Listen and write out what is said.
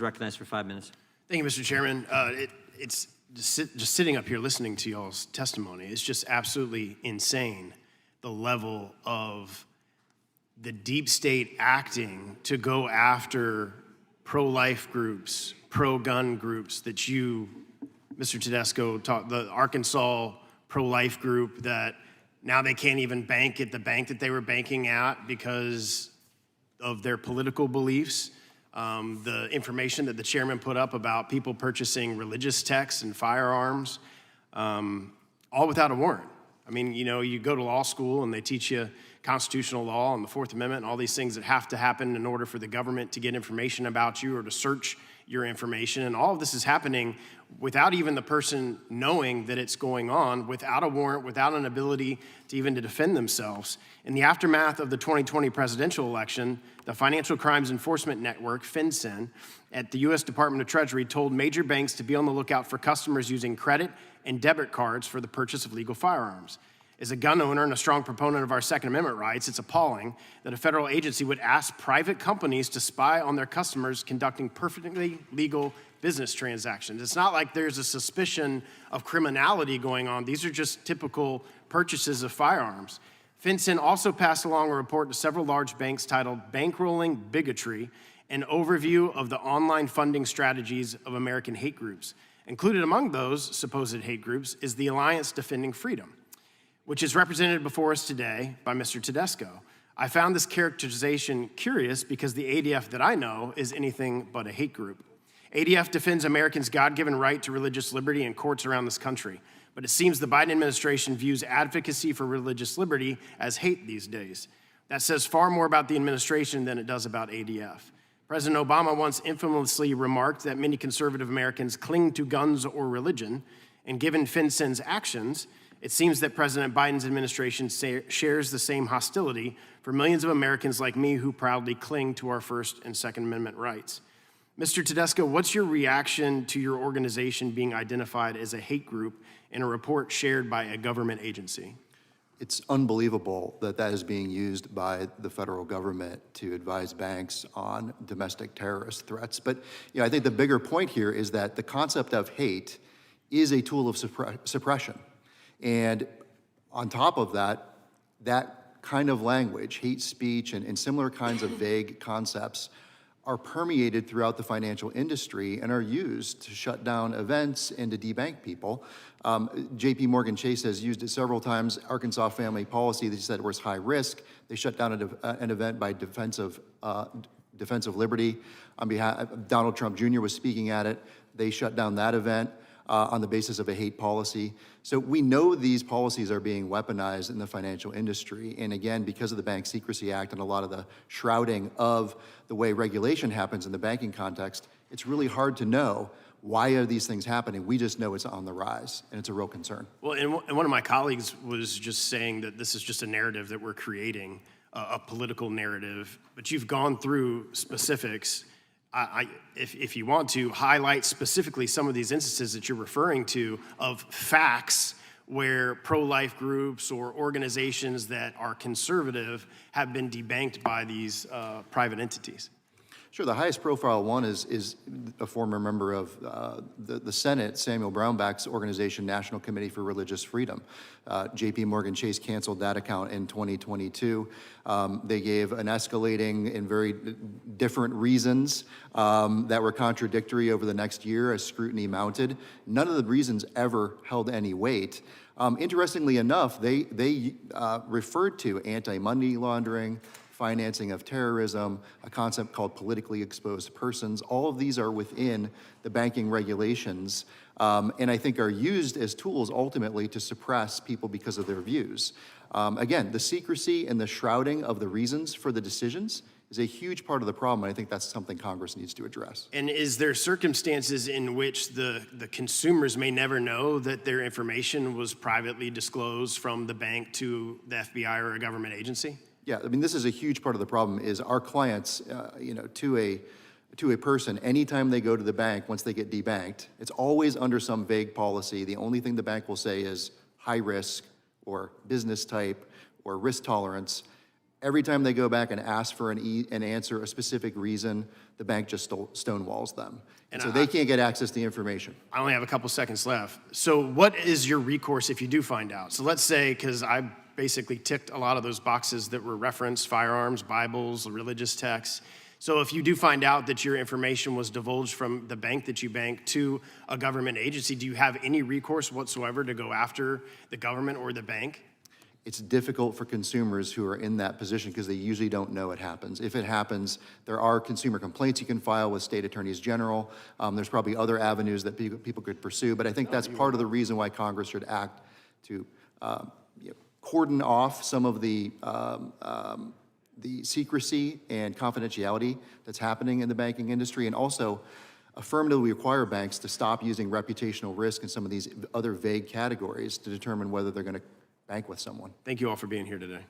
Recognized for 5 minutes. Thank you, Mr. Chairman. It's just sitting up here listening to y'all's testimony. It's just absolutely insane, the level of the deep state acting to go after pro-life groups, pro-gun groups that you, Mr. Tedesco, taught, the Arkansas pro-life group that now they can't even bank at the bank that they were banking at because of their political beliefs. The information that the chairman put up about people purchasing religious texts and firearms, all without a warrant. I mean, you know, you go to law school and they teach you constitutional law and the Fourth Amendment and all these things that have to happen in order for the government to get information about you or to search your information. And all of this is happening without even the person knowing that it's going on, without a warrant, without an ability to even to defend themselves. In the aftermath of the 2020 presidential election, the Financial Crimes Enforcement Network, FinCEN, at the U.S. Department of Treasury told major banks to be on the lookout for customers using credit and debit cards for the purchase of legal firearms. As a gun owner and a strong proponent of our Second Amendment rights, it's appalling that a federal agency would ask private companies to spy on their customers conducting perfectly legal business transactions. It's not like there's a suspicion of criminality going on. These are just typical purchases of firearms. FinCEN also passed along a report to several large banks titled Bankrolling Bigotry, an overview of the online funding strategies of American hate groups. Included among those supposed hate groups is the Alliance Defending Freedom, which is represented before us today by Mr. Tedesco. I found this characterization curious because the ADF that I know is anything but a hate group. ADF defends Americans' God-given right to religious liberty in courts around this country, but it seems the Biden administration views advocacy for religious liberty as hate these days. That says far more about the administration than it does about ADF. President Obama once infamously remarked that many conservative Americans cling to guns or religion, and given FinCEN's actions, it seems that President Biden's administration shares the same hostility for millions of Americans like me who proudly cling to our First and Second Amendment rights. Mr. Tedesco, what's your reaction to your organization being identified as a hate group in a report shared by a government agency? It's unbelievable that that is being used by the federal government to advise banks on domestic terrorist threats. But I think the bigger point here is that the concept of hate is a tool of suppression. And on top of that, that kind of language, hate speech and similar kinds of vague concepts are permeated throughout the financial industry and are used to shut down events and to debank people. JP Morgan Chase has used it several times. Arkansas Family Policy, they said it was high risk. They shut down an event by Defense of Liberty. On behalf, Donald Trump Jr. was speaking at it. They shut down that event on the basis of a hate policy. So we know these policies are being weaponized in the financial industry. And again, because of the Bank Secrecy Act and a lot of the shrouding of the way regulation happens in the banking context, it's really hard to know why are these things happening. We just know it's on the rise, and it's a real concern. Well, and one of my colleagues was just saying that this is just a narrative that we're creating, a political narrative, but you've gone through specifics. If you want to highlight specifically some of these instances that you're referring to of facts where pro-life groups or organizations that are conservative have been debanked by these private entities. Sure, the highest profile one is a former member of the Senate, Samuel Brownback's organization, National Committee for Religious Freedom. JP Morgan Chase canceled that account in 2022. They gave an escalating and very different reasons that were contradictory over the next year as scrutiny mounted. None of the reasons ever held any weight. Interestingly enough, they referred to anti-money laundering, financing of terrorism, a concept called politically exposed persons. All of these are within the banking regulations and I think are used as tools ultimately to suppress people because of their views. Again, the secrecy and the shrouding of the reasons for the decisions is a huge part of the problem, and I think that's something Congress needs to address. And is there circumstances in which the consumers may never know that their information was privately disclosed from the bank to the FBI or a government agency? Yeah, I mean, this is a huge part of the problem is our clients, to a person, anytime they go to the bank, once they get debanked, it's always under some vague policy. The only thing the bank will say is high risk or business type or risk tolerance. Every time they go back and ask for an answer, a specific reason, the bank just stonewalls them. And so they can't get access to the information. I only have a couple seconds left. So what is your recourse if you do find out? So let's say, because I basically ticked a lot of those boxes that were referenced, firearms, Bibles, religious texts. So if you do find out that your information was divulged from the bank that you bank to a government agency, do you have any recourse whatsoever to go after the government or the bank? It's difficult for consumers who are in that position because they usually don't know it happens. If it happens, there are consumer complaints you can file with state attorneys general. There's probably other avenues that people could pursue, but I think that's part of the reason why Congress should act to cordon off some of the secrecy and confidentiality that's happening in the banking industry, and also affirmatively require banks to stop using reputational risk and some of these other vague categories to determine whether they're going to bank with someone. Thank you all for being here today.